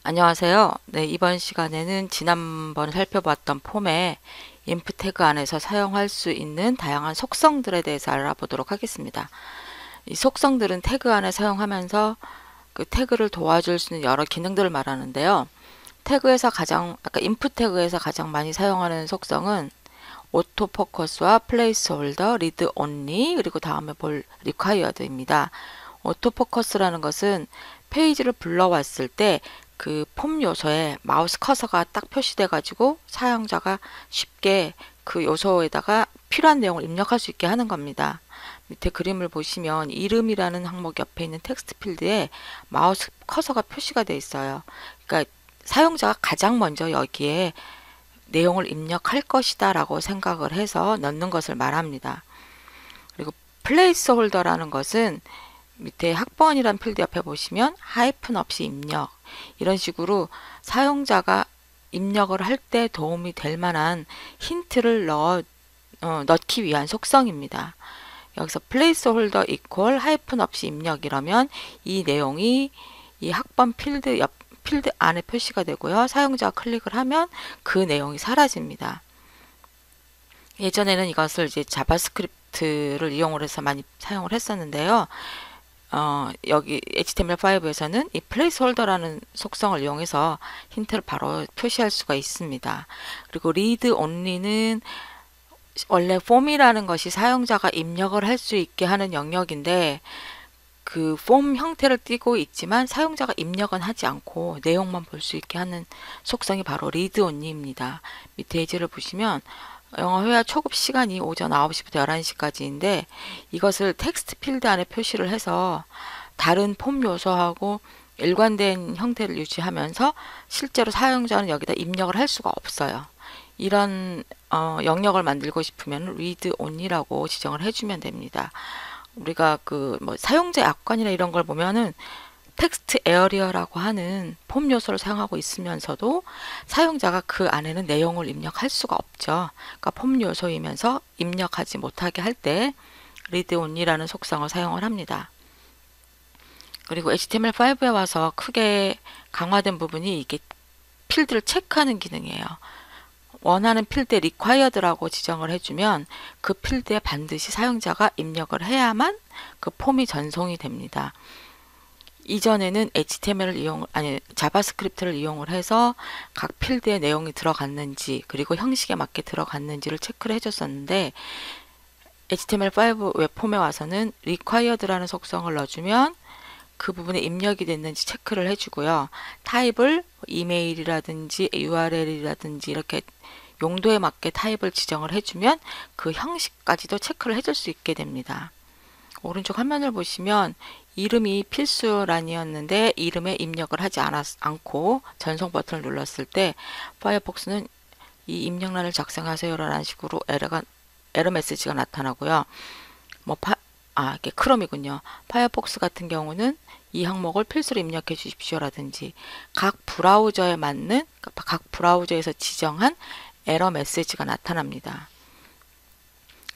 안녕하세요. 네, 이번 시간에는 지난번 살펴봤던 폼의 inf 태그 안에서 사용할 수 있는 다양한 속성들에 대해서 알아보도록 하겠습니다. 이 속성들은 태그 안에 사용하면서 그 태그를 도와줄 수 있는 여러 기능들을 말하는데요. 아까 inf 태그에서 가장 많이 사용하는 속성은 오토 포커스와 플레이스홀더, 리드 온리, 그리고 다음에 볼 리콰이어드입니다. 오토 포커스라는 것은 페이지를 불러왔을 때 그 폼 요소에 마우스 커서가 딱 표시돼 가지고 사용자가 쉽게 그 요소에다가 필요한 내용을 입력할 수 있게 하는 겁니다. 밑에 그림을 보시면 이름이라는 항목 옆에 있는 텍스트 필드에 마우스 커서가 표시가 되어 있어요. 그러니까 사용자가 가장 먼저 여기에 내용을 입력할 것이다 라고 생각을 해서 넣는 것을 말합니다. 그리고 플레이스 홀더라는 것은 밑에 학번이란 필드 옆에 보시면 하이픈 없이 입력, 이런 식으로 사용자가 입력을 할 때 도움이 될 만한 힌트를 넣기 위한 속성입니다. 여기서 플레이스 홀더 이퀄 하이픈 없이 입력 이러면 이 내용이 이 학번 필드 안에 표시가 되고요. 사용자가 클릭을 하면 그 내용이 사라집니다. 예전에는 이것을 이제 자바스크립트를 이용을 해서 많이 사용을 했었는데요. 여기 HTML5에서는 이 플레이스홀더라는 속성을 이용해서 힌트를 바로 표시할 수가 있습니다. 그리고 리드 온리는 원래 폼이라는 것이 사용자가 입력을 할 수 있게 하는 영역인데 그 폼 형태를 띠고 있지만 사용자가 입력은 하지 않고 내용만 볼 수 있게 하는 속성이 바로 리드 온리입니다. 밑에 예제를 보시면 영어 회화 초급 시간이 오전 9시부터 11시까지인데 이것을 텍스트 필드 안에 표시를 해서 다른 폼 요소하고 일관된 형태를 유지하면서 실제로 사용자는 여기다 입력을 할 수가 없어요. 이런 영역을 만들고 싶으면 read only라고 지정을 해주면 됩니다. 우리가 뭐 사용자 약관이나 이런 걸 보면은 텍스트 에어리어라고 하는 폼 요소를 사용하고 있으면서도 사용자가 그 안에는 내용을 입력할 수가 없죠. 그러니까 폼 요소이면서 입력하지 못하게 할 때 read only라는 속성을 사용을 합니다. 그리고 HTML5에 와서 크게 강화된 부분이 이게 필드를 체크하는 기능이에요. 원하는 필드에 required라고 지정을 해주면 그 필드에 반드시 사용자가 입력을 해야만 그 폼이 전송이 됩니다. 이전에는 자바스크립트를 이용을 해서 각 필드에 내용이 들어갔는지 그리고 형식에 맞게 들어갔는지를 체크를 해줬었는데 HTML5 웹폼에 와서는 required라는 속성을 넣어주면 그 부분에 입력이 됐는지 체크를 해주고요. 타입을 이메일이라든지 URL이라든지 이렇게 용도에 맞게 타입을 지정을 해주면 그 형식까지도 체크를 해줄 수 있게 됩니다. 오른쪽 화면을 보시면 이름이 필수란이었는데 이름에 입력을 하지 않고 전송 버튼을 눌렀을 때 파이어폭스는 이 입력란을 작성하세요 라는 식으로 에러 메시지가 나타나고요. 이게 크롬이군요. 파이어폭스 같은 경우는 이 항목을 필수로 입력해 주십시오 라든지 각 브라우저에서 지정한 에러 메시지가 나타납니다.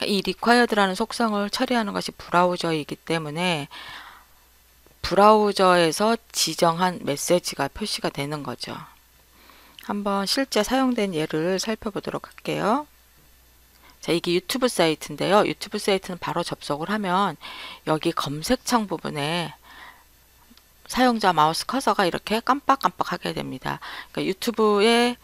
이 required라는 속성을 처리하는 것이 브라우저이기 때문에 브라우저에서 지정한 메시지가 표시가 되는 거죠. 한번 실제 사용된 예를 살펴보도록 할게요. 자, 이게 유튜브 사이트인데요. 유튜브 사이트는 바로 접속을 하면 여기 검색창 부분에 사용자 마우스 커서가 이렇게 깜빡깜빡 하게 됩니다. 그러니까 유튜브에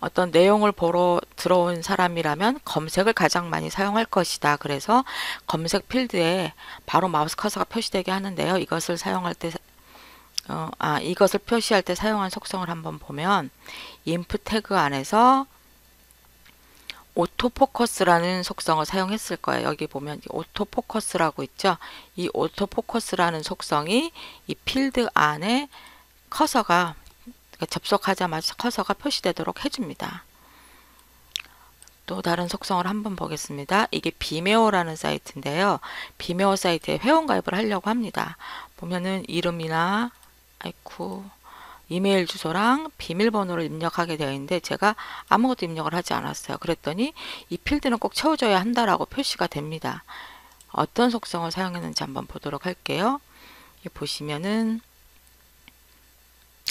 어떤 내용을 보러 들어온 사람이라면 검색을 가장 많이 사용할 것이다. 그래서 검색 필드에 바로 마우스 커서가 표시되게 하는데요. 이것을 표시할 때 사용한 속성을 한번 보면 inf 태그 안에서 오토포커스라는 속성을 사용했을 거예요. 여기 보면 오토포커스라고 있죠. 이 오토포커스라는 속성이 이 필드 안에 커서가 접속하자마자 커서가 표시되도록 해줍니다. 또 다른 속성을 한번 보겠습니다. 이게 비메오라는 사이트인데요. 비메오 사이트에 회원가입을 하려고 합니다. 보면은 이름이나 이메일 주소랑 비밀번호를 입력하게 되어 있는데 제가 아무것도 입력을 하지 않았어요. 그랬더니 이 필드는 꼭 채워줘야 한다라고 표시가 됩니다. 어떤 속성을 사용했는지 한번 보도록 할게요. 보시면은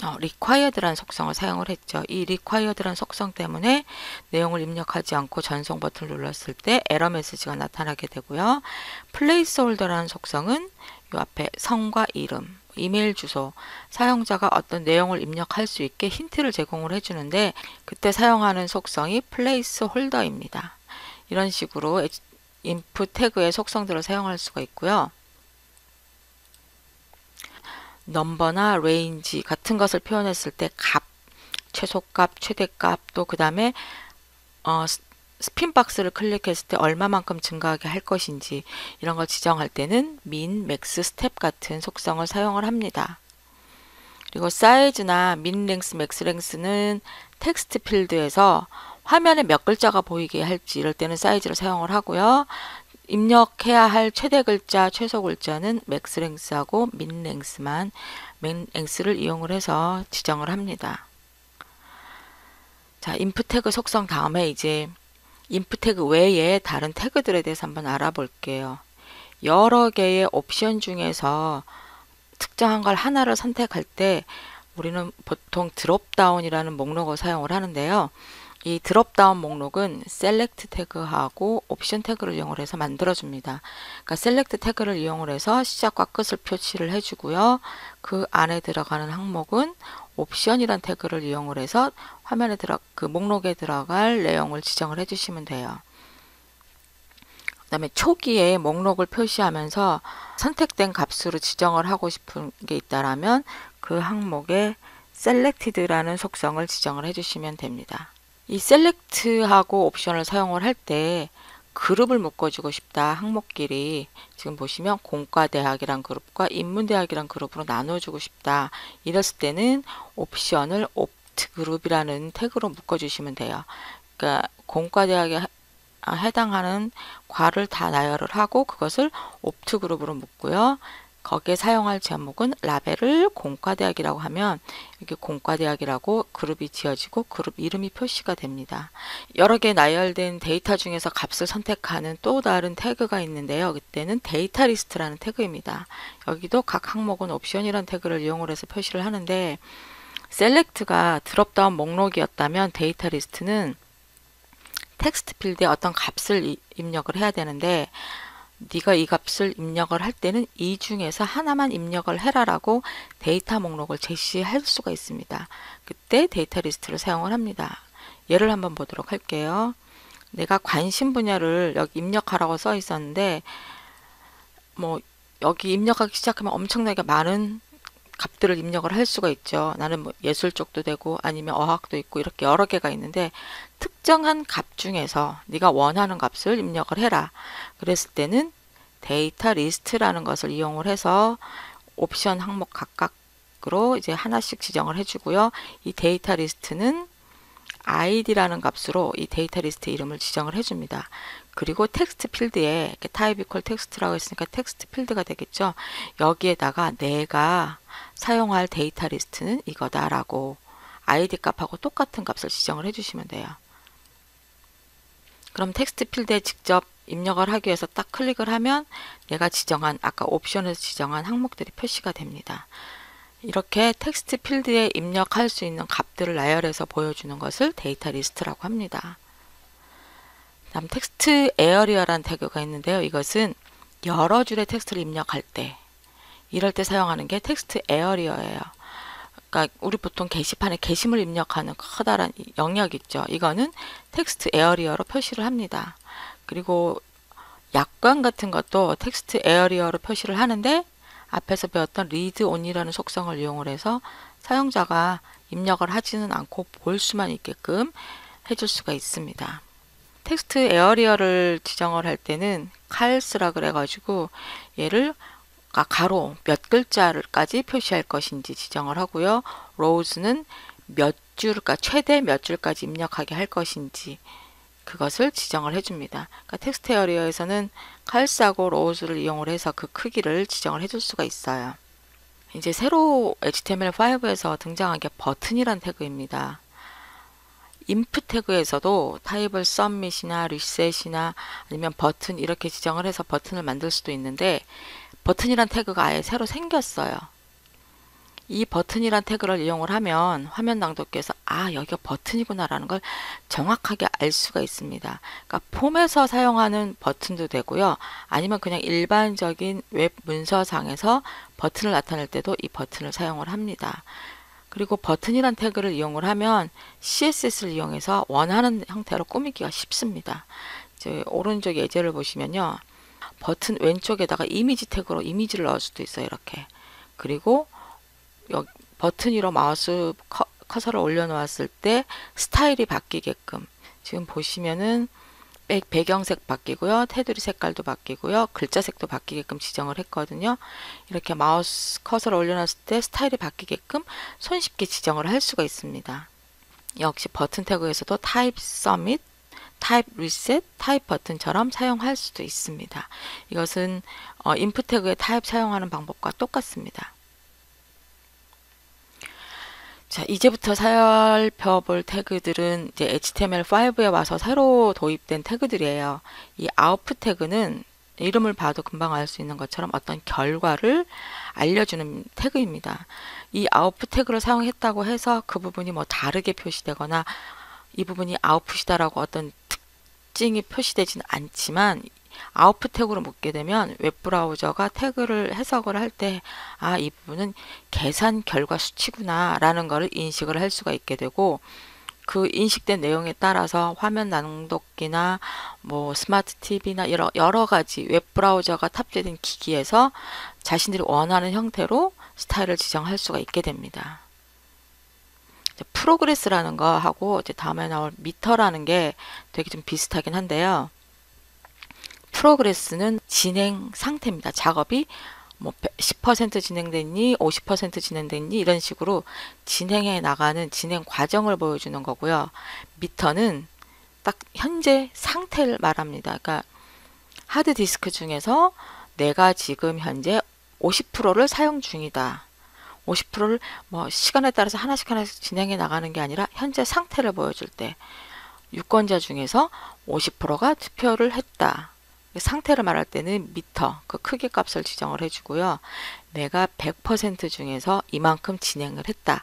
required라는 속성을 사용을 했죠. 이 required라는 속성 때문에 내용을 입력하지 않고 전송 버튼을 눌렀을 때 에러 메시지가 나타나게 되고요. placeholder라는 속성은 이 앞에 성과 이름, 이메일 주소, 사용자가 어떤 내용을 입력할 수 있게 힌트를 제공을 해주는데 그때 사용하는 속성이 placeholder입니다. 이런 식으로 input 태그의 속성들을 사용할 수가 있고요. 넘버나 레인지 같은 것을 표현했을 때 값, 최소값, 최대값, 또 그 다음에 스핀 박스를 클릭했을 때 얼마만큼 증가하게 할 것인지 이런 걸 지정할 때는 min, max, step 같은 속성을 사용을 합니다. 그리고 사이즈나 min length, max length는 텍스트 필드에서 화면에 몇 글자가 보이게 할지 이럴 때는 사이즈를 사용을 하고요. 입력해야 할 최대 글자, 최소 글자는 맥스 랭스하고 민 랭스만 min 랭스를 이용을 해서 지정을 합니다. 자, input 태그 속성 다음에 이제 input 태그 외에 다른 태그들에 대해서 한번 알아볼게요. 여러 개의 옵션 중에서 특정한 걸 하나를 선택할 때 우리는 보통 드롭다운이라는 목록을 사용을 하는데요. 이 드롭다운 목록은 셀렉트 태그하고 옵션 태그를 이용을 해서 만들어줍니다. 그러니까 셀렉트 태그를 이용을 해서 시작과 끝을 표시를 해주고요. 그 안에 들어가는 항목은 옵션이란 태그를 이용을 해서 화면에 그 목록에 들어갈 내용을 지정을 해주시면 돼요. 그 다음에 초기에 목록을 표시하면서 선택된 값으로 지정을 하고 싶은 게 있다라면 그 항목에 selected라는 속성을 지정을 해주시면 됩니다. 이 셀렉트하고 옵션을 사용을 할 때 그룹을 묶어주고 싶다. 항목끼리 지금 보시면 공과대학이란 그룹과 인문대학이란 그룹으로 나눠주고 싶다. 이랬을 때는 옵션을 opt 그룹이라는 태그로 묶어주시면 돼요. 그러니까 공과대학에 해당하는 과를 다 나열을 하고 그것을 opt 그룹으로 묶고요. 거기에 사용할 제목은 라벨을 공과대학이라고 하면 이렇게 공과대학이라고 그룹이 지어지고 그룹 이름이 표시가 됩니다. 여러 개 나열된 데이터 중에서 값을 선택하는 또 다른 태그가 있는데요. 그때는 데이터 리스트라는 태그입니다. 여기도 각 항목은 옵션이라는 태그를 이용을 해서 표시를 하는데 셀렉트가 드롭다운 목록이었다면 데이터 리스트는 텍스트 필드에 어떤 값을 입력을 해야 되는데 네가 이 값을 입력을 할 때는 이 중에서 하나만 입력을 해라라고 데이터 목록을 제시할 수가 있습니다. 그때 데이터 리스트를 사용을 합니다. 예를 한번 보도록 할게요. 내가 관심 분야를 여기 입력하라고 써 있었는데 뭐 여기 입력하기 시작하면 엄청나게 많은 값들을 입력을 할 수가 있죠. 나는 뭐 예술 쪽도 되고 아니면 어학도 있고 이렇게 여러 개가 있는데 특정한 값 중에서 네가 원하는 값을 입력을 해라. 그랬을 때는 데이터 리스트라는 것을 이용을 해서 옵션 항목 각각으로 이제 하나씩 지정을 해주고요. 이 데이터 리스트는 id라는 값으로 이 데이터 리스트 이름을 지정을 해줍니다. 그리고 텍스트 필드에 이렇게 type equal text라고 했으니까 텍스트 필드가 되겠죠. 여기에다가 내가 사용할 데이터 리스트는 이거다라고 id 값하고 똑같은 값을 지정을 해주시면 돼요. 그럼 텍스트 필드에 직접 입력을 하기 위해서 딱 클릭을 하면 내가 지정한 아까 옵션에서 지정한 항목들이 표시가 됩니다. 이렇게 텍스트 필드에 입력할 수 있는 값들을 나열해서 보여주는 것을 데이터 리스트라고 합니다. 다음 텍스트 에어리어라는 태그가 있는데요. 이것은 여러 줄의 텍스트를 입력할 때 이럴 때 사용하는 게 텍스트 에어리어예요. 그러니까 우리 보통 게시판에 게시물 입력하는 커다란 영역 있죠. 이거는 텍스트 에어리어로 표시를 합니다. 그리고 약관 같은 것도 텍스트 에어리어로 표시를 하는데 앞에서 배웠던 read only라는 속성을 이용을 해서 사용자가 입력을 하지는 않고 볼 수만 있게끔 해줄 수가 있습니다. 텍스트 에어리어를 지정을 할 때는 cals라 그래가지고 얘를 가로 몇 글자를까지 표시할 것인지 지정을 하고요. rows는 몇 줄까 최대 몇 줄까지 입력하게 할 것인지 그것을 지정을 해줍니다. 그러니까 텍스트 에어리어에서는 cals하고 rows를 이용을 해서 그 크기를 지정을 해줄 수가 있어요. 이제 새로 HTML5에서 등장한 게 버튼이란 태그입니다. input 태그에서도 타입을 submit이나 reset이나 아니면 버튼 이렇게 지정을 해서 버튼을 만들 수도 있는데 버튼이란 태그가 아예 새로 생겼어요. 이 버튼이란 태그를 이용을 하면 화면 낭독기에서 여기가 버튼이구나 라는 걸 정확하게 알 수가 있습니다. 그러니까 폼에서 사용하는 버튼도 되고요. 아니면 그냥 일반적인 웹 문서상에서 버튼을 나타낼 때도 이 버튼을 사용을 합니다. 그리고 버튼이란 태그를 이용을 하면 CSS를 이용해서 원하는 형태로 꾸미기가 쉽습니다. 이제 오른쪽 예제를 보시면요. 버튼 왼쪽에다가 이미지 태그로 이미지를 넣을 수도 있어요. 이렇게. 그리고 여기 버튼 위로 마우스 커서를 올려놓았을 때 스타일이 바뀌게끔 지금 보시면은 배경색 바뀌고요. 테두리 색깔도 바뀌고요. 글자색도 바뀌게끔 지정을 했거든요. 이렇게 마우스 커서를 올려놨을 때 스타일이 바뀌게끔 손쉽게 지정을 할 수가 있습니다. 역시 버튼 태그에서도 타입 서밋, 타입 리셋, 타입 버튼처럼 사용할 수도 있습니다. 이것은 인풋 태그의 타입 사용하는 방법과 똑같습니다. 자, 이제부터 살펴볼 태그들은 이제 HTML5에 와서 새로 도입된 태그들이에요. 이 output 태그는 이름을 봐도 금방 알 수 있는 것처럼 어떤 결과를 알려주는 태그입니다. 이 output 태그를 사용했다고 해서 그 부분이 뭐 다르게 표시되거나 이 부분이 output이다라고 어떤 특징이 표시되지는 않지만 아웃풋 태그로 묶게 되면 웹브라우저가 태그를 해석을 할 때 이 부분은 계산 결과 수치구나 라는 것을 인식을 할 수가 있게 되고 그 인식된 내용에 따라서 화면 낭독기나 뭐 스마트 TV나 여러 가지 웹브라우저가 탑재된 기기에서 자신들이 원하는 형태로 스타일을 지정할 수가 있게 됩니다. 프로그레스라는 거 하고 이제 다음에 나올 미터라는 게 되게 좀 비슷하긴 한데요. 프로그레스는 진행 상태입니다. 작업이 뭐 10% 진행됐니, 50% 진행됐니 이런 식으로 진행해 나가는 진행 과정을 보여주는 거고요. 미터는 딱 현재 상태를 말합니다. 그러니까 하드디스크 중에서 내가 지금 현재 50%를 사용 중이다. 50%를 뭐 시간에 따라서 하나씩 진행해 나가는 게 아니라 현재 상태를 보여줄 때 유권자 중에서 50%가 투표를 했다. 상태를 말할 때는 미터, 그 크기 값을 지정을 해주고요. 내가 100% 중에서 이만큼 진행을 했다.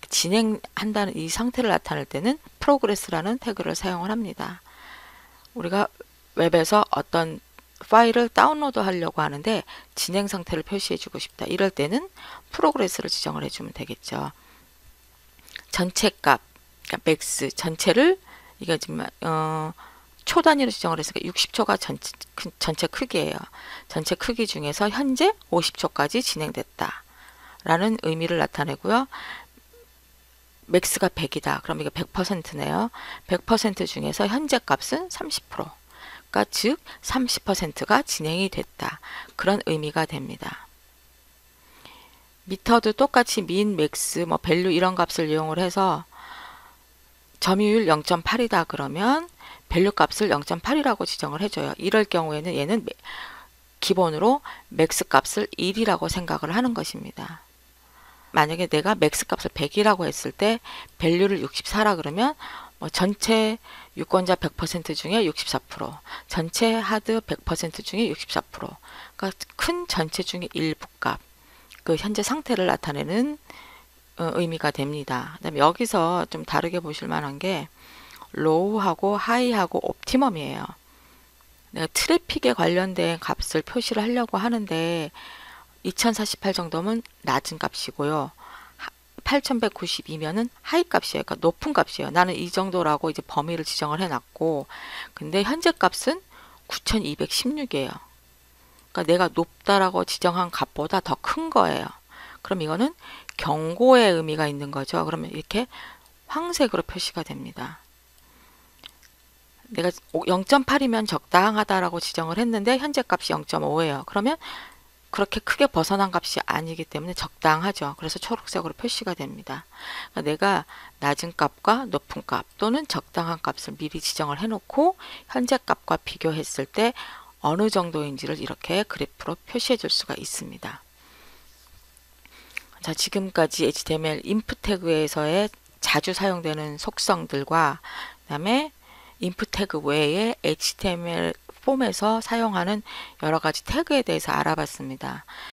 진행한다는 이 상태를 나타낼 때는 프로그레스라는 태그를 사용을 합니다. 우리가 웹에서 어떤 파일을 다운로드 하려고 하는데 진행 상태를 표시해주고 싶다. 이럴 때는 프로그레스를 지정을 해주면 되겠죠. 전체 값, 그러니까 맥스, 전체를 이게 지금 초 단위로 지정을 했으니까 60초가 전체 크기예요. 전체 크기 중에서 현재 50초까지 진행됐다. 라는 의미를 나타내고요. 맥스가 100이다. 그럼 이게 100%네요. 100% 중에서 현재 값은 30%. 그러니까 즉 30%가 진행이 됐다. 그런 의미가 됩니다. 미터도 똑같이 민, 맥스, 뭐 밸류 이런 값을 이용을 해서 점유율 0.8이다 그러면 밸류 값을 0.8이라고 지정을 해줘요. 이럴 경우에는 얘는 기본으로 맥스 값을 1이라고 생각을 하는 것입니다. 만약에 내가 맥스 값을 100이라고 했을 때 밸류를 64라 그러면 전체 유권자 100% 중에 64%, 전체 하드 100% 중에 64%, 그러니까 큰 전체 중에 일부 값, 그 현재 상태를 나타내는 의미가 됩니다. 그다음에 여기서 좀 다르게 보실 만한 게 로우하고 하이하고 옵티멈이에요. 내가 트래픽에 관련된 값을 표시를 하려고 하는데 2048 정도면 낮은 값이고요. 8192면은 하이 값이에요. 그러니까 높은 값이에요. 나는 이 정도라고 이제 범위를 지정을 해놨고, 근데 현재 값은 9216이에요. 그러니까 내가 높다라고 지정한 값보다 더 큰 거예요. 그럼 이거는 경고의 의미가 있는 거죠. 그러면 이렇게 황색으로 표시가 됩니다. 내가 0.8이면 적당하다라고 지정을 했는데 현재 값이 0.5예요. 그러면 그렇게 크게 벗어난 값이 아니기 때문에 적당하죠. 그래서 초록색으로 표시가 됩니다. 그러니까 내가 낮은 값과 높은 값 또는 적당한 값을 미리 지정을 해놓고 현재 값과 비교했을 때 어느 정도인지를 이렇게 그래프로 표시해 줄 수가 있습니다. 자, 지금까지 HTML 인풋 태그에서의 자주 사용되는 속성들과 그다음에 인풋 태그 외에 HTML 폼에서 사용하는 여러 가지 태그에 대해서 알아봤습니다.